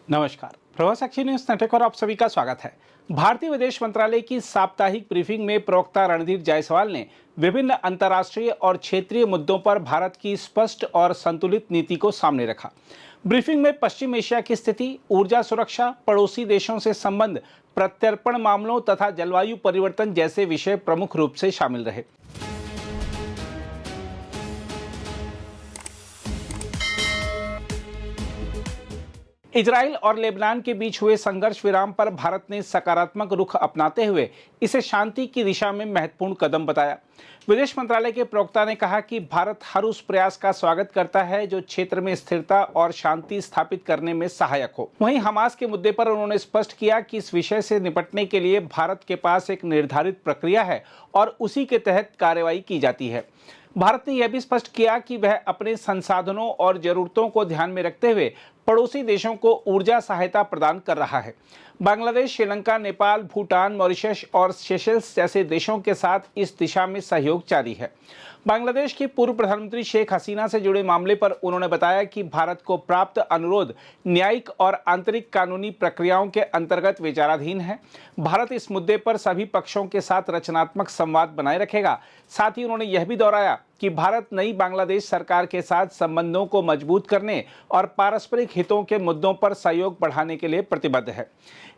नमस्कार, प्रभात साक्षी news network और आप सभी का स्वागत है। भारतीय विदेश मंत्रालय की साप्ताहिक ब्रीफिंग में प्रवक्ता रणदीप जायसवाल ने विभिन्न अंतर्राष्ट्रीय और क्षेत्रीय मुद्दों पर भारत की स्पष्ट और संतुलित नीति को सामने रखा। ब्रीफिंग में पश्चिम एशिया की स्थिति, ऊर्जा सुरक्षा, पड़ोसी देशों से संबंध, प्रत्यर्पण मामलों तथा जलवायु परिवर्तन जैसे विषय प्रमुख रूप से शामिल रहे। इजराइल और लेबनान के बीच हुए संघर्ष विराम पर भारत ने सकारात्मक रुख अपनाते हुए इसे शांति की दिशा में महत्वपूर्ण कदम बताया। विदेश मंत्रालय के प्रवक्ता ने कहा कि भारत हर उस प्रयास का स्वागत करता है जो क्षेत्र में स्थिरता और शांति स्थापित करने में सहायक हो। वहीं हमास के मुद्दे पर उन्होंने स्पष्ट किया कि इस विषय से निपटने के लिए भारत के पास एक निर्धारित प्रक्रिया है और उसी के तहत कार्रवाई की जाती है। भारत ने यह भी स्पष्ट किया कि वह अपने संसाधनों और जरूरतों को ध्यान में रखते हुए पड़ोसी देशों को ऊर्जा सहायता प्रदान कर रहा है। बांग्लादेश, श्रीलंका, नेपाल, भूटान, मॉरिशस और सेशल्स जैसे देशों के साथ इस दिशा में सहयोग जारी है। बांग्लादेश की पूर्व प्रधानमंत्री शेख हसीना से जुड़े मामले पर उन्होंने बताया कि भारत को प्राप्त अनुरोध न्यायिक और आंतरिक कानूनी प्रक्रियाओं के अंतर्गत विचाराधीन है। भारत इस मुद्दे पर सभी पक्षों के साथ रचनात्मक संवाद बनाए रखेगा। साथ ही उन्होंने यह भी दोहराया कि भारत नई बांग्लादेश सरकार के साथ संबंधों को मजबूत करने और पारस्परिक हितों के मुद्दों पर सहयोग बढ़ाने के लिए प्रतिबद्ध है।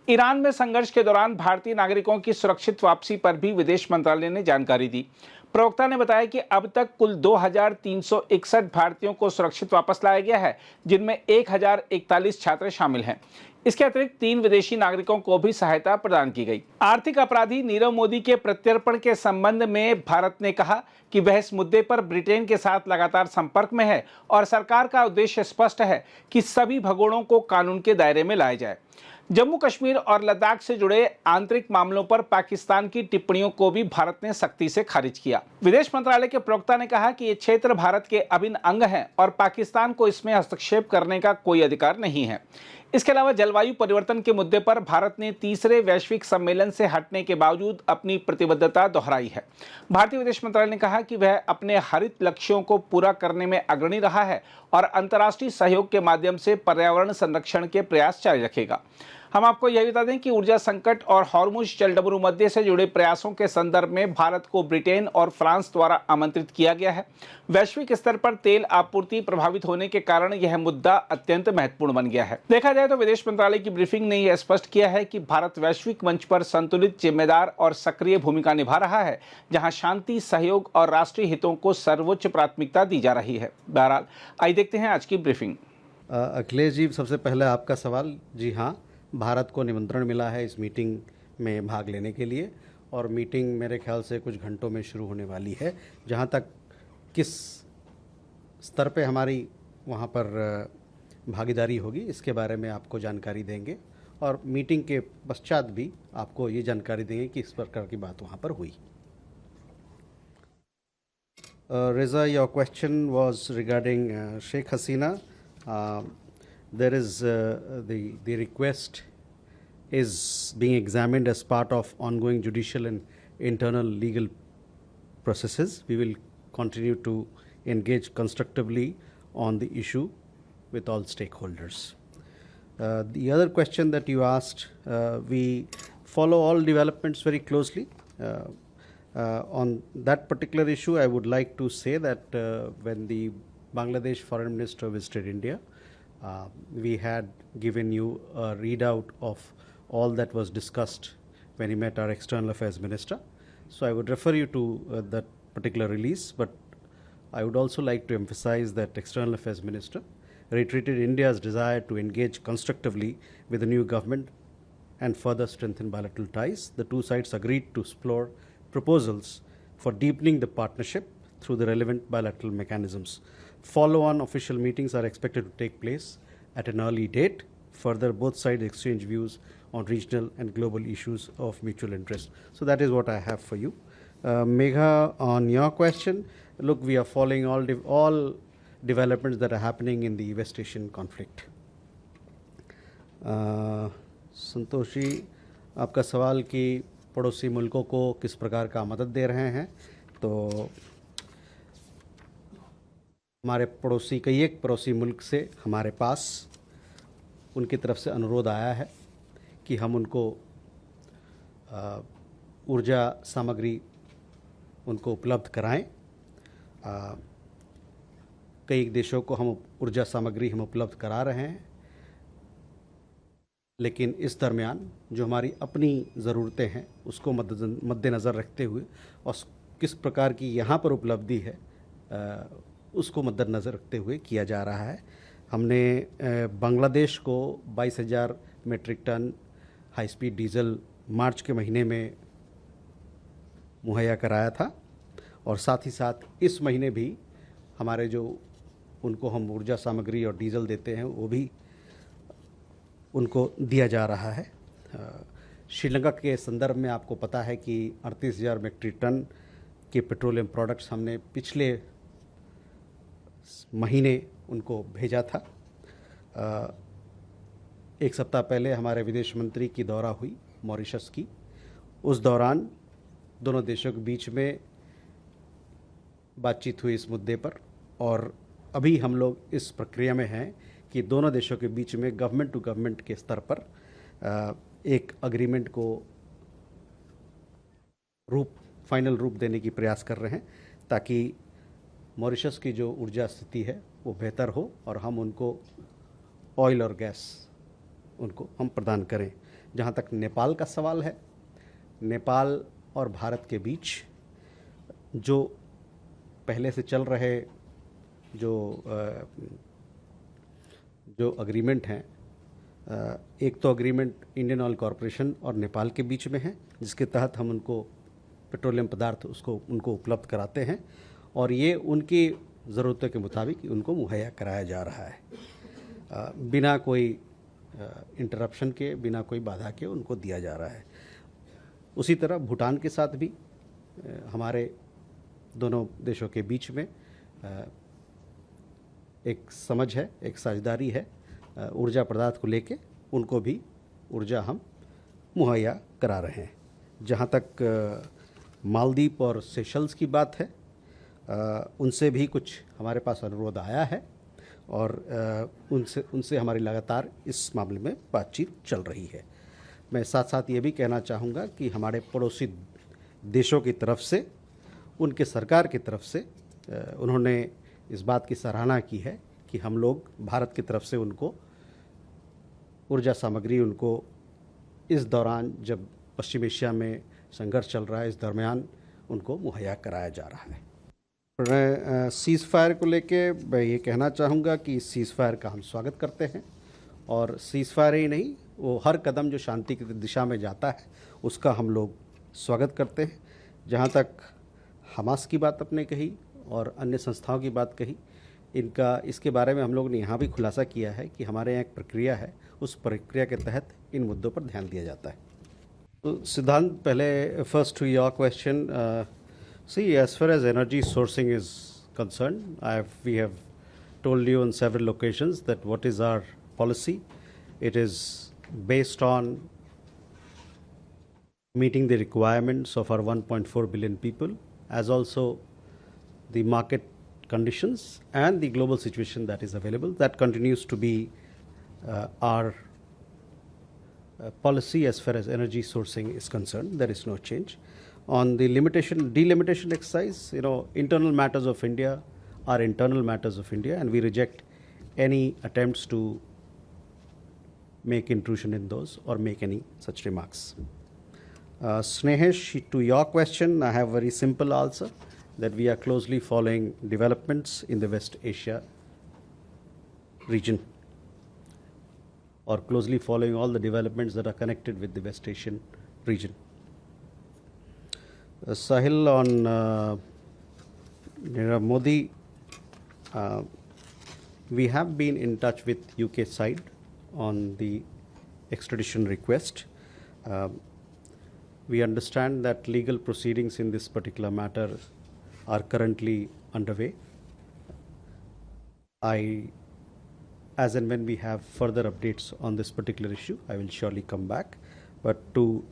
ईरान में संघर्ष के दौरान भारतीय नागरिकों की सुरक्षित वापसी पर भी विदेश मंत्रालय ने जानकारी दी। प्रवक्ता ने बताया कि अब तक कुल 2361 भारतीयों को सुरक्षित वापस लाया गया है, जिनमें 1041 छात्र शामिल हैं। इसके अतिरिक्त 3 विदेशी नागरिकों को भी सहायता प्रदान की गई। आर्थिक अपराधी नीरव मोदी के प्रत्यर्पण के संबंध में भारत ने कहा कि वह इस मुद्दे पर ब्रिटेन के साथ लगातार संपर्क में है और सरकार का उद्देश्य स्पष्ट है कि सभी भगोड़ों को कानून के दायरे में लाया जाए। जम्मू कश्मीर और लद्दाख से जुड़े आंतरिक मामलों पर पाकिस्तान की टिप्पणियों को भी भारत ने सख्ती से खारिज किया। विदेश मंत्रालय के प्रवक्ता ने कहा कि ये क्षेत्र भारत के अभिन्न अंग हैं और पाकिस्तान को इसमें हस्तक्षेप करने का कोई अधिकार नहीं है। इसके अलावा जलवायु परिवर्तन के मुद्दे पर भारत ने तीसरे वैश्विक सम्मेलन से हटने के बावजूद अपनी प्रतिबद्धता दोहराई है। भारतीय विदेश मंत्रालय ने कहा कि वह अपने हरित लक्ष्यों को पूरा करने में अग्रणी रहा है और अंतर्राष्ट्रीय सहयोग के माध्यम से पर्यावरण संरक्षण के प्रयास जारी रखेगा। हम आपको यह बता दें कि ऊर्जा संकट और हॉर्मुज जलडमरू मध्य से जुड़े प्रयासों के संदर्भ में भारत को ब्रिटेन और फ्रांस द्वारा आमंत्रित किया गया है। वैश्विक स्तर पर तेल आपूर्ति प्रभावित होने के कारण यह मुद्दा अत्यंत महत्वपूर्ण बन गया है। देखा जाए तो विदेश मंत्रालय की ब्रीफिंग ने यह स्पष्ट किया है कि भारत वैश्विक मंच पर संतुलित, जिम्मेदार और सक्रिय भूमिका निभा रहा है, जहां शांति, सहयोग और राष्ट्रीय हितों को सर्वोच्च प्राथमिकता दी जा रही है। बहरहाल, आइए देखते हैं आज की ब्रीफिंग। अखिलेश जी, सबसे पहले आपका सवाल। जी हाँ, भारत को निमंत्रण मिला है इस मीटिंग में भाग लेने के लिए और मीटिंग मेरे ख्याल से कुछ घंटों में शुरू होने वाली है। जहाँ तक किस स्तर पे हमारी वहाँ पर भागीदारी होगी इसके बारे में आपको जानकारी देंगे और मीटिंग के पश्चात भी आपको ये जानकारी देंगे कि इस प्रकार की बात वहाँ पर हुई। Reza, your question was regarding Sheikh Hasina. There is the request is being examined as part of ongoing judicial and internal legal processes. We will continue to engage constructively on the issue with all stakeholders. The other question that you asked, we follow all developments very closely. On that particular issue, I would like to say that when the Bangladesh Foreign Minister visited India, we had given you a readout of all that was discussed when he met our External Affairs Minister. So I would refer you to that particular release, but I would also like to emphasize that External Affairs Minister reiterated India's desire to engage constructively with the new government and further strengthen bilateral ties. The two sides agreed to explore proposals for deepening the partnership through the relevant bilateral mechanisms. Follow-on official meetings are expected to take place at an early date. Further, both sides exchange views on regional and global issues of mutual interest. So that is what I have for you. Megha, on your question, look, we are following all developments that are happening in the West Asian conflict. Santoshi, आपका सवाल कि पड़ोसी मुल्कों को किस प्रकार का मदद दे रहे हैं, तो हमारे पड़ोसी कई एक पड़ोसी मुल्क से हमारे पास उनकी तरफ से अनुरोध आया है कि हम उनको ऊर्जा सामग्री उनको उपलब्ध कराएं। कई देशों को हम ऊर्जा सामग्री हम उपलब्ध करा रहे हैं, लेकिन इस दरमियान जो हमारी अपनी ज़रूरतें हैं उसको मद्देनज़र रखते हुए और किस प्रकार की यहाँ पर उपलब्धि है उसको मद्देनज़र रखते हुए किया जा रहा है। हमने बांग्लादेश को 22,000 metric tonne high speed diesel मार्च के महीने में मुहैया कराया था, और साथ ही साथ इस महीने भी हमारे जो उनको हम ऊर्जा सामग्री और डीजल देते हैं वो भी उनको दिया जा रहा है। श्रीलंका के संदर्भ में आपको पता है कि 38,000 मीट्रिक टन के पेट्रोलियम प्रोडक्ट्स हमने पिछले महीने उनको भेजा था। एक सप्ताह पहले हमारे विदेश मंत्री की दौरा हुई मॉरिशस की, उस दौरान दोनों देशों के बीच में बातचीत हुई इस मुद्दे पर, और अभी हम लोग इस प्रक्रिया में हैं कि दोनों देशों के बीच में गवर्नमेंट टू गवर्नमेंट के स्तर पर एक अग्रीमेंट को फाइनल रूप देने की प्रयास कर रहे हैं, ताकि मॉरिशस की जो ऊर्जा स्थिति है वो बेहतर हो और हम उनको ऑयल और गैस उनको हम प्रदान करें। जहाँ तक नेपाल का सवाल है, नेपाल और भारत के बीच जो पहले से चल रहे जो अग्रीमेंट हैं, एक तो अग्रीमेंट इंडियन ऑयल कॉरपोरेशन और नेपाल के बीच में है, जिसके तहत हम उनको पेट्रोलियम पदार्थ उनको उपलब्ध कराते हैं, और ये उनकी ज़रूरतों के मुताबिक उनको मुहैया कराया जा रहा है, बिना कोई इंटरप्शन के, बिना कोई बाधा के उनको दिया जा रहा है। उसी तरह भूटान के साथ भी हमारे दोनों देशों के बीच में एक समझ है, एक साझेदारी है ऊर्जा पदार्थ को लेके, उनको भी ऊर्जा हम मुहैया करा रहे हैं। जहाँ तक मालदीव और सेशल्स की बात है, उनसे भी कुछ हमारे पास अनुरोध आया है, और उनसे हमारी लगातार इस मामले में बातचीत चल रही है। मैं साथ साथ ये भी कहना चाहूँगा कि हमारे पड़ोसी देशों की तरफ से, उनके सरकार की तरफ से उन्होंने इस बात की सराहना की है कि हम लोग भारत की तरफ से उनको ऊर्जा सामग्री उनको इस दौरान, जब पश्चिम एशिया में संघर्ष चल रहा है, इस दरमियान उनको मुहैया कराया जा रहा है। सीज़ फायर को लेके मैं ये कहना चाहूँगा कि सीज़ फायर का हम स्वागत करते हैं, और सीज़ फायर ही नहीं, वो हर कदम जो शांति की दिशा में जाता है उसका हम लोग स्वागत करते हैं। जहाँ तक हमास की बात आपने कही और अन्य संस्थाओं की बात कही, इसके बारे में हम लोग ने यहाँ भी खुलासा किया है कि हमारे यहाँ एक प्रक्रिया है, उस प्रक्रिया के तहत इन मुद्दों पर ध्यान दिया जाता है। तो सिद्धांत, पहले first to your question, see, as far as energy sourcing is concerned, we have told you on several occasions that what is our policy. It is based on meeting the requirements of our 1.4 billion people, as also the market conditions and the global situation that is available. That continues to be our policy as far as energy sourcing is concerned. There is no change. On the delimitation exercise, internal matters of India are internal matters of India, and we reject any attempts to make intrusion in those or make any such remarks. Snehesh, to your question, I have a very simple answer, that we are closely following developments in the West Asia region, or closely following all the developments that are connected with the West Asian region. Sahil, on Nirav Modi, we have been in touch with UK side on the extradition request. We understand that legal proceedings in this particular matter are currently underway. As and when we have further updates on this particular issue, I will surely come back. But to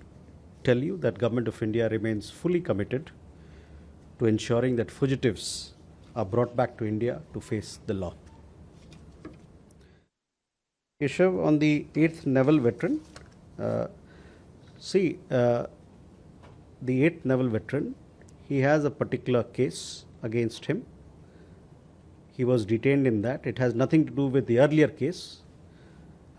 tell you that Government of India remains fully committed to ensuring that fugitives are brought back to India to face the law. Keshav, on the 8th Naval Veteran, the 8th Naval Veteran, he has a particular case against him. He was detained in that. It has nothing to do with the earlier case.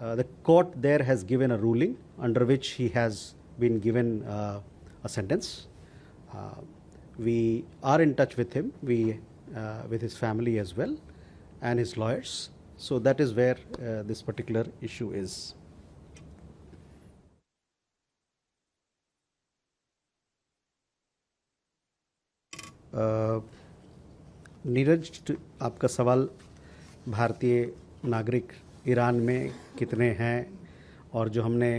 The court there has given a ruling under which he has been given a sentence. We are in touch with him, with his family as well, and his lawyers. So that is where this particular issue is. Neeraj, आपका सवाल भारतीय नागरिक Iran में कितने हैं और जो हमने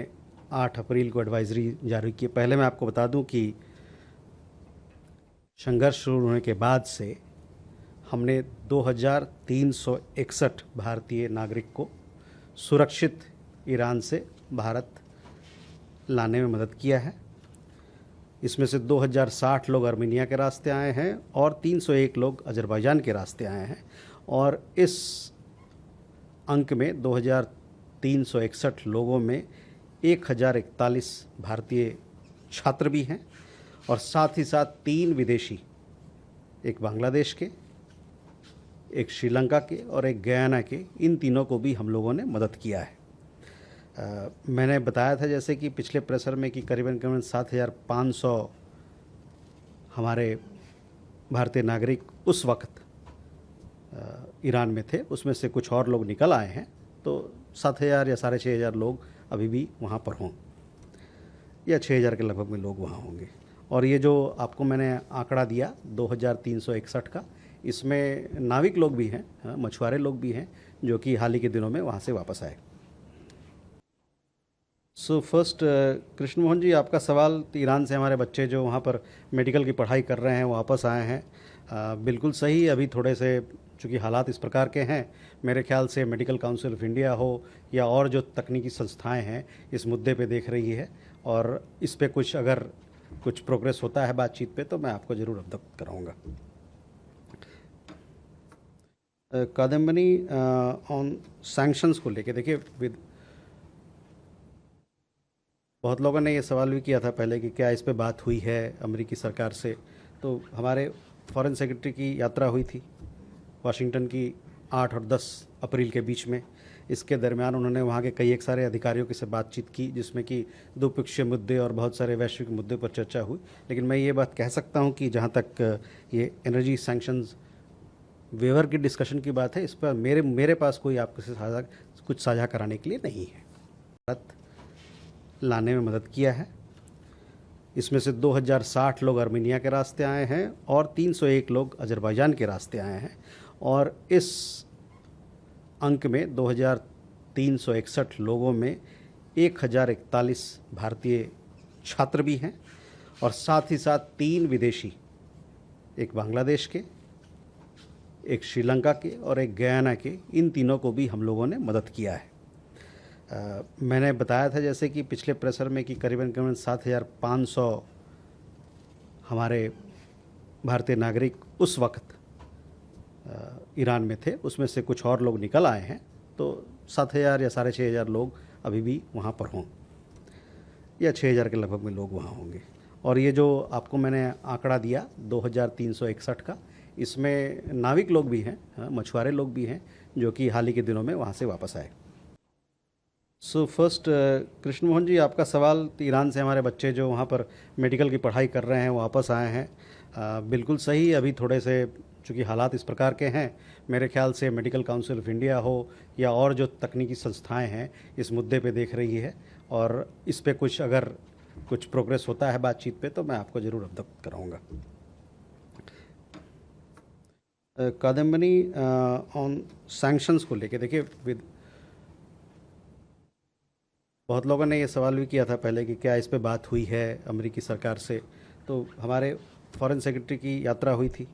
8 अप्रैल को एडवाइजरी जारी की। पहले मैं आपको बता दूं कि संघर्ष शुरू होने के बाद से हमने 2361 भारतीय नागरिक को सुरक्षित ईरान से भारत लाने में मदद किया है। इसमें से 2060 लोग अर्मेनिया के रास्ते आए हैं और 301 लोग अजरबैजान के रास्ते आए हैं। और इस अंक में 2361 लोगों में 1041 भारतीय छात्र भी हैं और साथ ही साथ 3 विदेशी, एक बांग्लादेश के, एक श्रीलंका के और एक गयाना के, इन तीनों को भी हम लोगों ने मदद किया है। मैंने बताया था जैसे कि पिछले प्रेशर में कि करीबन 7,500 हमारे भारतीय नागरिक उस वक्त ईरान में थे, उसमें से कुछ और लोग निकल आए हैं, तो 7,000 या 6,500 लोग अभी भी वहाँ पर हों, या 6,000 के लगभग में लोग वहाँ होंगे। और ये जो आपको मैंने आंकड़ा दिया 2361 का, इसमें नाविक लोग भी हैं, मछुआरे लोग भी हैं, जो कि हाल ही के दिनों में वहाँ से वापस आए। सो फर्स्ट, कृष्ण मोहन जी, आपका सवाल ईरान से हमारे बच्चे जो वहाँ पर मेडिकल की पढ़ाई कर रहे हैं वापस आए हैं। बिल्कुल सही। अभी थोड़े से चूँकि हालात इस प्रकार के हैं, मेरे ख्याल से मेडिकल काउंसिल ऑफ इंडिया हो या और जो तकनीकी संस्थाएं हैं इस मुद्दे पे देख रही है, और इस पे अगर कुछ प्रोग्रेस होता है बातचीत पे तो मैं आपको ज़रूर अवगत कराऊँगा। कादम्बनी, ऑन सैंक्शंस को लेके देखिए, बहुत लोगों ने ये सवाल भी किया था पहले कि क्या इस पे बात हुई है अमेरिकी सरकार से। तो हमारे फॉरेन सेक्रेटरी की यात्रा हुई थी वाशिंगटन की 8 और 10 अप्रैल के बीच में। इसके दरमियान उन्होंने वहाँ के कई एक सारे अधिकारियों के से बातचीत की, जिसमें कि द्विपक्षीय मुद्दे और बहुत सारे वैश्विक मुद्दे पर चर्चा हुई। लेकिन मैं ये बात कह सकता हूँ कि जहाँ तक ये एनर्जी सैंक्शंस वेवर की डिस्कशन की बात है, इस पर मेरे पास कोई आपके से कुछ साझा कराने के लिए नहीं है। भारत लाने में मदद किया है। इसमें से 2060 लोग अर्मेनिया के रास्ते आए हैं और 301 लोग अजरबैजान के रास्ते आए हैं। और इस अंक में 2361 लोगों में 1041 भारतीय छात्र भी हैं और साथ ही साथ 3 विदेशी, एक बांग्लादेश के, एक श्रीलंका के और एक गयाना के, इन तीनों को भी हम लोगों ने मदद किया है। मैंने बताया था जैसे कि पिछले प्रेशर में कि करीबन 7,500 हमारे भारतीय नागरिक उस वक्त ईरान में थे, उसमें से कुछ और लोग निकल आए हैं, तो 7,000 या 6,500 लोग अभी भी वहाँ पर हों, या 6,000 के लगभग में लोग वहाँ होंगे। और ये जो आपको मैंने आंकड़ा दिया 2361 का, इसमें नाविक लोग भी हैं, मछुआरे लोग भी हैं, जो कि हाल ही के दिनों में वहाँ से वापस आए। सो फर्स्ट, कृष्ण मोहन जी, आपका सवाल ईरान से हमारे बच्चे जो वहाँ पर मेडिकल की पढ़ाई कर रहे हैं वापस आए हैं। बिल्कुल सही। अभी थोड़े से चूँकि हालात इस प्रकार के हैं, मेरे ख्याल से मेडिकल काउंसिल ऑफ इंडिया हो या और जो तकनीकी संस्थाएं हैं इस मुद्दे पे देख रही है, और इस पे अगर कुछ प्रोग्रेस होता है बातचीत पे तो मैं आपको ज़रूर अवगत कराऊँगा। कादम्बनी, ऑन सैंक्शंस को लेके देखिए, बहुत लोगों ने ये सवाल भी किया था पहले कि क्या इस पे बात हुई है अमेरिकी सरकार से। तो हमारे फॉरेन सेक्रेटरी की यात्रा हुई थी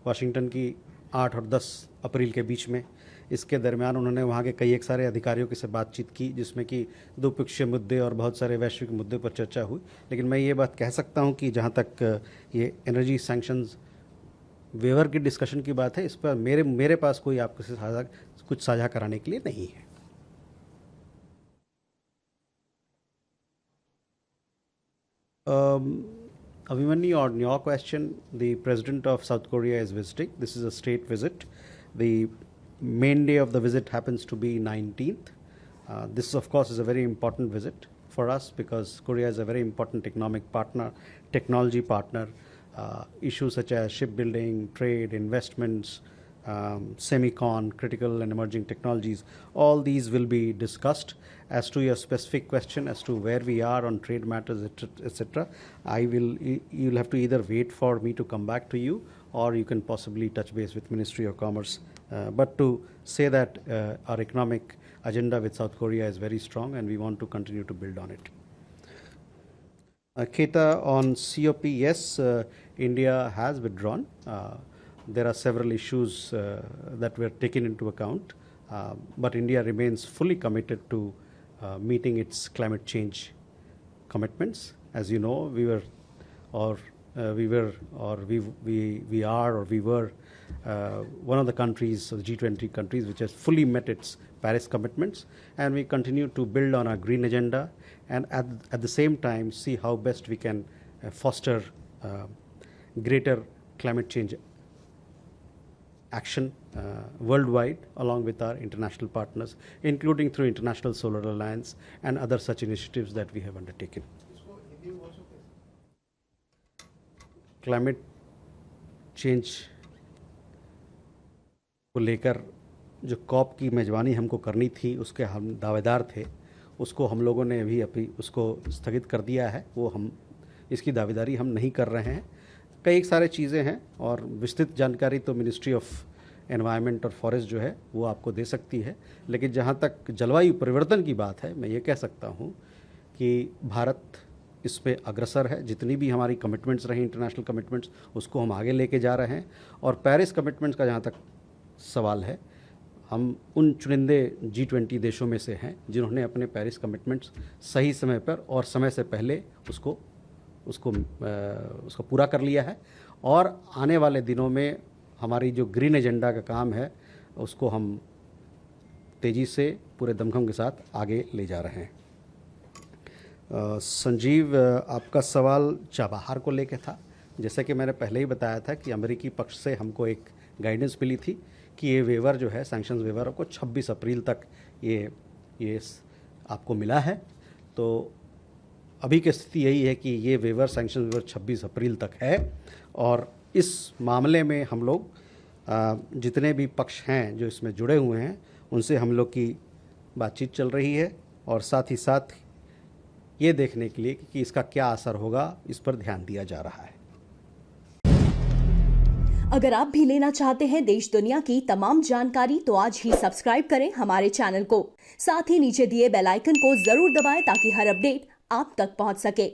वाशिंगटन की 8 और 10 अप्रैल के बीच में। इसके दरमियान उन्होंने वहाँ के कई एक सारे अधिकारियों के से बातचीत की, जिसमें कि द्विपक्षीय मुद्दे और बहुत सारे वैश्विक मुद्दे पर चर्चा हुई। लेकिन मैं ये बात कह सकता हूँ कि जहाँ तक ये एनर्जी सैंक्शंस वेवर की डिस्कशन की बात है, इस पर मेरे पास कोई आपके से कुछ साझा कराने के लिए नहीं है। Abhimanyu, on your question, the President of South Korea is visiting. This is a state visit. The main day of the visit happens to be 19th. This, of course, is a very important visit for us because Korea is a very important economic partner, technology partner. Issues such as shipbuilding, trade, investments, semicon, critical and emerging technologies, all these will be discussed. As to your specific question as to where we are on trade matters, etc., you'll have to either wait for me to come back to you, or you can possibly touch base with Ministry of Commerce. But to say that our economic agenda with South Korea is very strong and we want to continue to build on it. Keta, on COP, yes, India has withdrawn. There are several issues that were taken into account, but India remains fully committed to meeting its climate change commitments. As you know, we were one of the countries, the G20 countries, which has fully met its Paris commitments, and we continue to build on our green agenda, and at the same time see how best we can foster greater climate change action worldwide, along with our international partners, including through International Solar Alliance and other such initiatives that we have undertaken. Climate change को लेकर जो corp की मेज़बानी हमको करनी थी, उसके हम दावेदार थे, उसको हम लोगों ने अभी उसको स्थगित कर दिया है। वो हम इसकी दावेदारी हम नहीं कर रहे हैं। कई सारे चीज़ें हैं और विस्तृत जानकारी तो मिनिस्ट्री ऑफ एनवायरनमेंट और फॉरेस्ट जो है वो आपको दे सकती है, लेकिन जहाँ तक जलवायु परिवर्तन की बात है, मैं ये कह सकता हूँ कि भारत इस पे अग्रसर है। जितनी भी हमारी कमिटमेंट्स रही, इंटरनेशनल कमिटमेंट्स, उसको हम आगे लेके जा रहे हैं। और पेरिस कमिटमेंट्स का जहाँ तक सवाल है, हम उन चुनिंदे G20 देशों में से हैं जिन्होंने अपने पेरिस कमिटमेंट्स सही समय पर और समय से पहले उसको पूरा कर लिया है। और आने वाले दिनों में हमारी जो ग्रीन एजेंडा का काम है, उसको हम तेज़ी से पूरे दमखम के साथ आगे ले जा रहे हैं। संजीव, आपका सवाल चाबहार को लेकर था। जैसा कि मैंने पहले ही बताया था कि अमेरिकी पक्ष से हमको एक गाइडेंस मिली थी कि ये वेवर जो है, सैंक्शंस वेवर, आपको 26 अप्रैल तक ये आपको मिला है। तो अभी की स्थिति यही है कि ये वेवर, सैंक्शन वेवर 26 अप्रैल तक है। और इस मामले में हम लोग जितने भी पक्ष हैं जो इसमें जुड़े हुए हैं, उनसे हम लोग की बातचीत चल रही है, और साथ ही साथ ये देखने के लिए कि इसका क्या असर होगा, इस पर ध्यान दिया जा रहा है। अगर आप भी लेना चाहते हैं देश दुनिया की तमाम जानकारी, तो आज ही सब्सक्राइब करें हमारे चैनल को। साथ ही नीचे दिए बेल आइकन को जरूर दबाएं ताकि हर अपडेट आप तक पहुंच सके।